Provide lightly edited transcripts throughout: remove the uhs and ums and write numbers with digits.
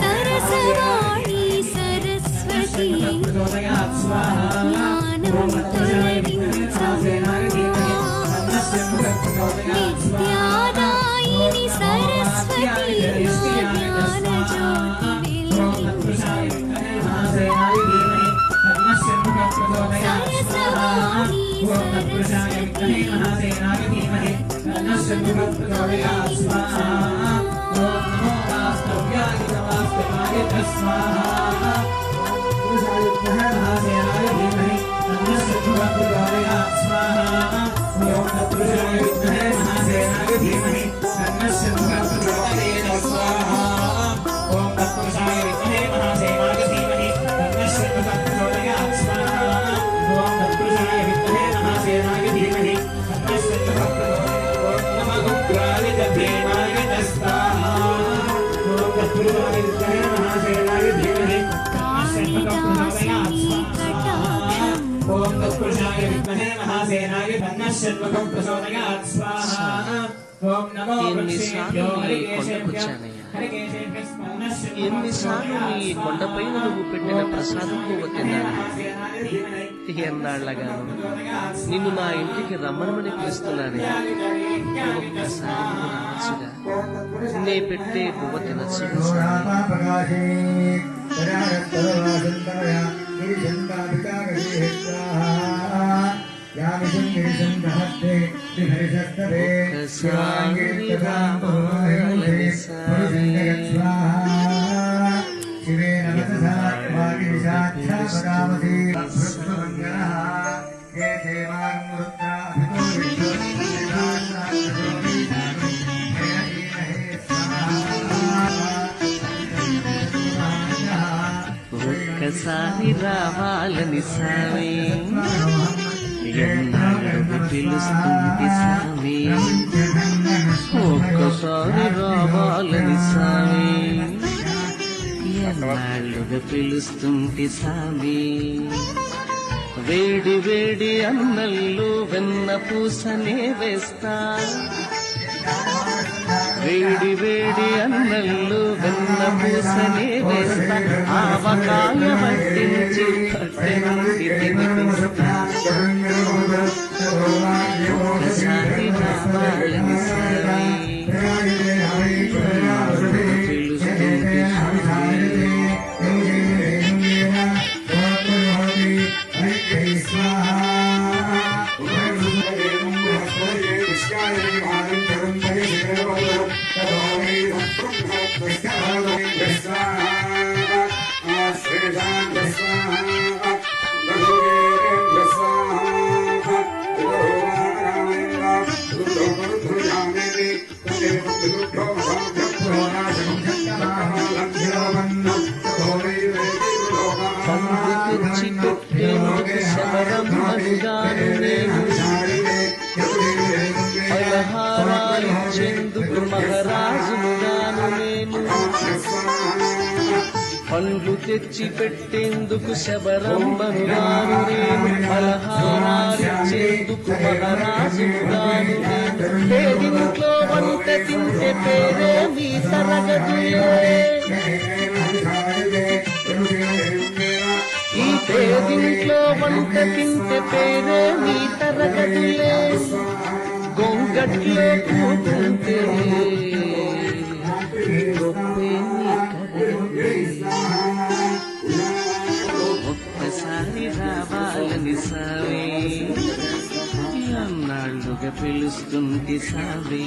सरसवाणी सरस्वती नित्यादायिनी सरस्वती ఎన్నిసార్లు నీ కొండపైన నువ్వు పెట్టిన ప్రసాదం పువ్వు తిన్నాను. ఎన్నాళ్లగాను నిన్ను నా ఇంటికి రమ్మనమని పిలుస్తున్నానే. ఒక్కసారి రావచ్చుగా, నే పెట్టే పువ్వు తినచ్చుగా. ఒక్కసారి రావాలని సామి, ఎన్నాళ్ళకు పిలుస్తుంది సామి. ఒక్కసారి రావాలని సామి, ఎన్నాళ్ళుగా పిలుస్తుంది సామి. వేడి వేడి అన్నల్లో వెన్న పూసనే వేస్తా, వేడి వేడి అన్నల్లో వెన్న పూసనే వేస్తా. ఆవకాయ పట్టించి కట్టె నుండి తినిపిస్తా. ఒక్కసారి రావాలని సామి, పిలుస్తుంది పలహారాలిచ్చేందుకు మహారాజుగాను నేను, పండ్లు తెచ్చి పెట్టేందుకు శబరంబనుగాను నేను. పలహారాలిచ్చేందుకు మహారాజుగాను నేను. పేదింట్లో వంట తింటే పేరే మీ తరగదులే, ఈ పేదింట్లో వంట తింటే పేరే మీ తరగదులే. గొంగట్లో కూతుంటే ఒక్కసారి రావాలి రావాలని సావే అన్నాళ్ళుగా పిలుస్తుంటే సావే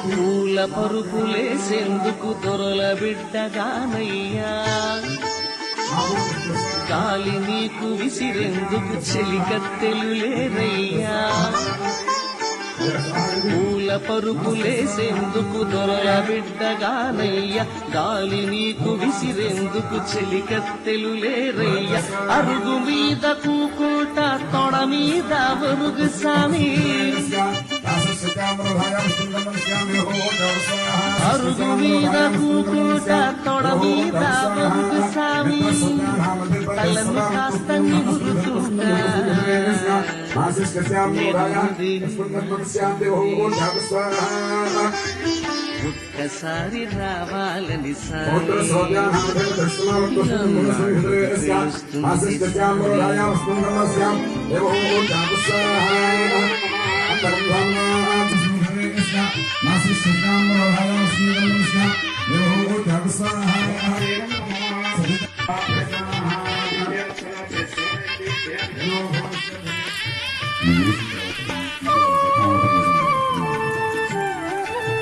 పూల పరుపులేసేందుకు దొరల బిడ్డగానయ్యా గాలి నీకు విసిరేందుకు చెలికత్తెలు లేరయ్యా పూల పరుపులేసేందుకు దొరల బిడ్డగానయ్యా గాలి నీకు విసిరేందుకు చెలికత్తెలు లేరయ్యా అరుగు మీద కూకుంట తొడ మీద ఒరుగు సామి అరుగు మీద కూకుంట తొడ మీద ఒరుగు సామి తలను కాస్త నిమురుతుంటా ఒక్కసారి రావాలని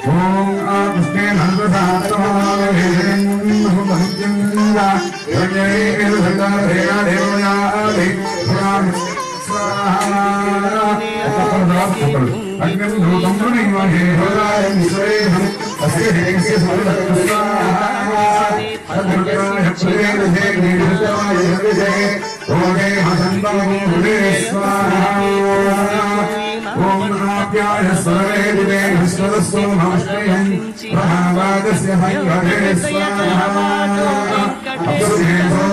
ఓం ఆ కృష్ణే ఓంప్యాయ స్వరే దివే విశ్వదస్సు నమస్కృహ్యం ప్రహావాదస్య హైవరే స్వాహా అప్సురేభో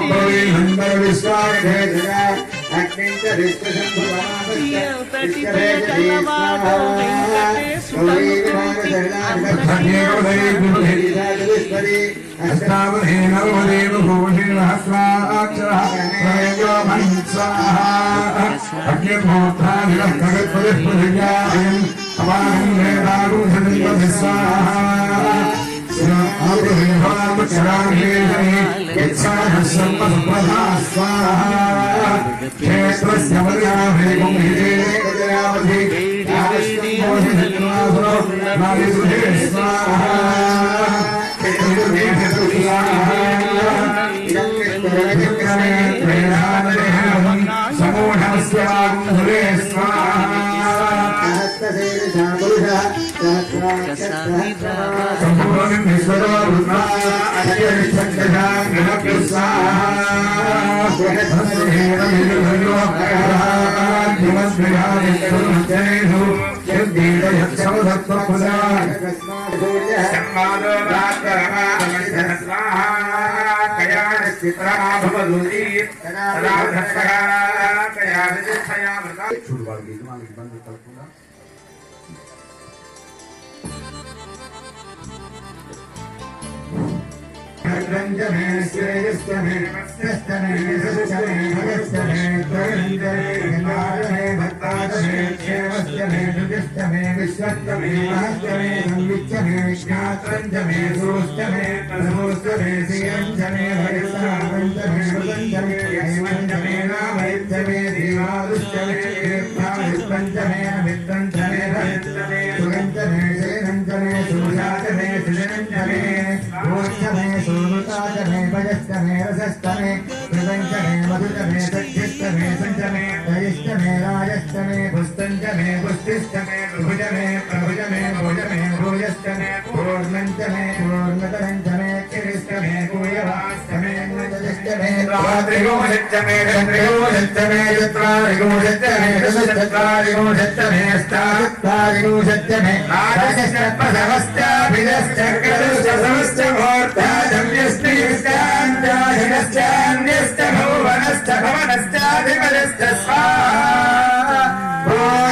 ప్రవీనందర విశ్వాయ జయ అగ్నించ రంజనే శ్రేయస్తమే మత్స్యస్తమే యశస్తమే భగస్తమే త్రైంజనే నారమే భక్తాదమే క్షేమస్తమే దుర్గస్తమే విశ్వస్తమే మహస్తమే సంవిచ్చమే విజ్ఞాత్రంజమే సూష్టమే ప్రభూస్తమే శ్రీరంజనే భగస్తారంజమే మృదంజమే హైమంజమే రామయుద్ధమే దేవాదుష్టమే తీర్థాదిష్టంజమే విద్వంజమే రహితమే సుగంజమే శ్రీరంజనే సుజాతమే శ్రీరంజనే భూష్టమే सूनुताजमे भजस्तमे रसस्तमे कृतंजमे मधुजमे सख्यस्तमे संजमे दयिष्टमे राजस्तमे पुस्तंजमे पुष्टिस्तमे भुजमे प्रभुजमे भुजमे भूयस्तमे पूर्णंजमे पूर्णतरंजमे किरिस्तमे पूयवास्तमे नजस्तमे रात्रिगोषस्तमे चंद्रिगोषस्तमे चत्रारिगोषस्तमे रसचत्रारिगोषस्तमे अस्ताचत्रारिगोषस्तमे राजस्तपसवस्ताभिदश्चक्रदुष्टसमस्त घोर्ता भुवनश्च भवनश्चाधिपतिश्च स्वाहा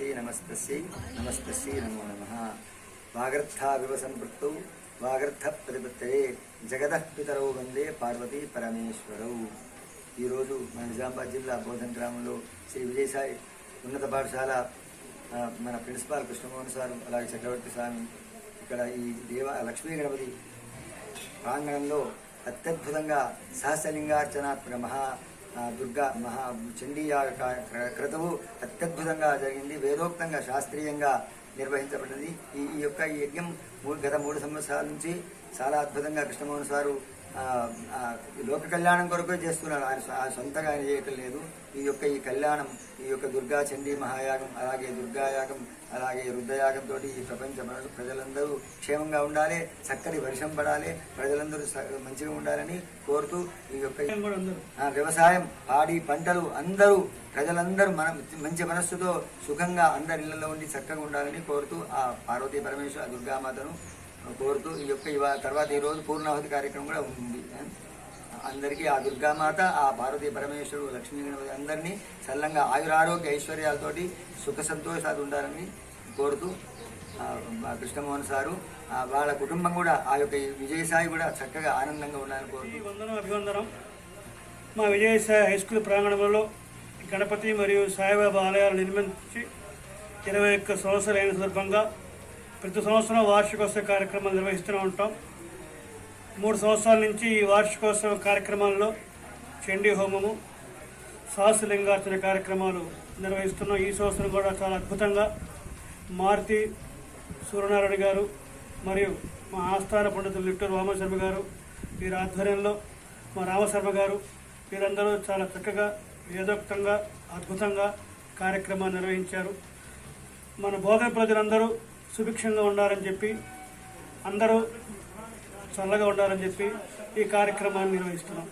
నమస్తస్యై నమో నమః. వాగర్థావివ సంపృక్తౌ వాగర్థ ప్రతిపత్తయే జగదః పితరౌ వందే పార్వతీ పరమేశ్వరౌ. ఈరోజు మన నిజామాబాద్ జిల్లా బోధన్ గ్రామంలో శ్రీ విజయసాయి ఉన్నత పాఠశాల మన ప్రిన్సిపాల్ కృష్ణమోహన్ సార్, అలాగే చక్రవర్తి సార్ ఇక్కడ ఈ లక్ష్మీ గణపతి ప్రాంగణంలో అత్యద్భుతంగా సహస్రలింగార్చనాత్మక దుర్గా చండీయాగ క్రతువు అత్యద్భుతంగా జరిగింది. వేదోక్తంగా శాస్త్రీయంగా నిర్వహించబడింది. ఈ యొక్క యజ్ఞం గత 3 సంవత్సరాల నుంచి చాలా అద్భుతంగా కృష్ణమోహన్ సారు లోక కళ్యాణం కొరకు చేస్తున్నారు. ఆయన సొంతగా ఆయన చేయటం లేదు. ఈ కళ్యాణం, ఈ యొక్క దుర్గా చండీ మహాయాగం, అలాగే దుర్గాయాగం, అలాగే రుద్రయాగంతో ఈ ప్రపంచ ప్రజలందరూ క్షేమంగా ఉండాలి, చక్కటి వర్షం పడాలి, ప్రజలందరూ మంచిగా ఉండాలని కోరుతూ ఈ యొక్క వ్యవసాయం, పాడి పంటలు అందరూ ప్రజలందరూ మంచి మనస్సుతో సుఖంగా అందరి ఇళ్లలో ఉండి చక్కగా ఉండాలని కోరుతూ ఆ పార్వతీ పరమేశ్వర దుర్గామాతను కోరుతూ ఈ యొక్క తర్వాత ఈరోజు పూర్ణాహుతి కార్యక్రమం కూడా ఉంది. అందరికీ ఆ దుర్గామాత, ఆ పార్వతీ పరమేశ్వరుడు, లక్ష్మీ గణపతి అందరినీ చల్లంగా ఆయురారోగ్య ఐశ్వర్యాలతోటి సుఖ సంతోషాలు ఉండాలని కోరుతూ కృష్ణమోహన్ సారు వాళ్ళ కుటుంబం కూడా ఆ యొక్క విజయసాయి కూడా చక్కగా ఆనందంగా ఉండాలని కోరుతూ అభివందనం. మా విజయసాయి హై స్కూల్ ప్రాంగణంలో గణపతి మరియు సాయిబాబా ఆలయాలు నిర్మించి 21 సంవత్సరాలు అయిన సందర్భంగా ప్రతి సంవత్సరం వార్షికోత్సవ కార్యక్రమాలు నిర్వహిస్తూనే ఉంటాం. 3 సంవత్సరాల నుంచి ఈ వార్షికోత్సవ కార్యక్రమాల్లో చండీ హోమము, సహస్రలింగార్చన కార్యక్రమాలు నిర్వహిస్తున్నాం. ఈ సంవత్సరం కూడా చాలా అద్భుతంగా మారుతి సూర్యనారాయణ గారు, మరియు మా ఆస్థాన పండితులు నిట్టూరు వామశర్మ గారు, వీరి ఆధ్వర్యంలో మా రామశర్మ గారు, వీరందరూ చాలా చక్కగా వేదోక్తంగా అద్భుతంగా కార్యక్రమాన్ని నిర్వహించారు. మన బోధన ప్రజలందరూ సుభిక్షంగా ఉండాలని చెప్పి, అందరూ చల్లగా ఉండాలని చెప్పి ఈ కార్యక్రమాన్ని నిర్వహిస్తున్నాం.